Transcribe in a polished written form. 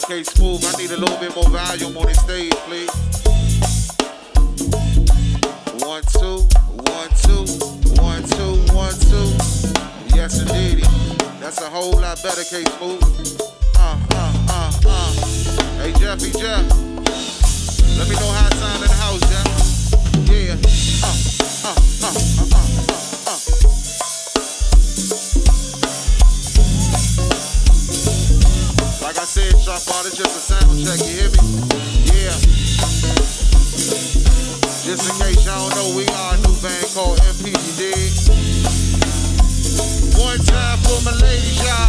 K Smooth, I need a little bit more volume on the stage, please. 1, 2, 1, 2, 1, 2, 1, 2. Yes, indeed. That's a whole lot better, K Smooth. Hey, Jeffy Jeff. Let me know how it sound in the house, Jeff. Yeah. Like I said, Sharp Art, it's just a sound check, you hear me? Yeah. Just in case y'all don't know, we are a new band called MP, you dig? One time for my ladies, y'all.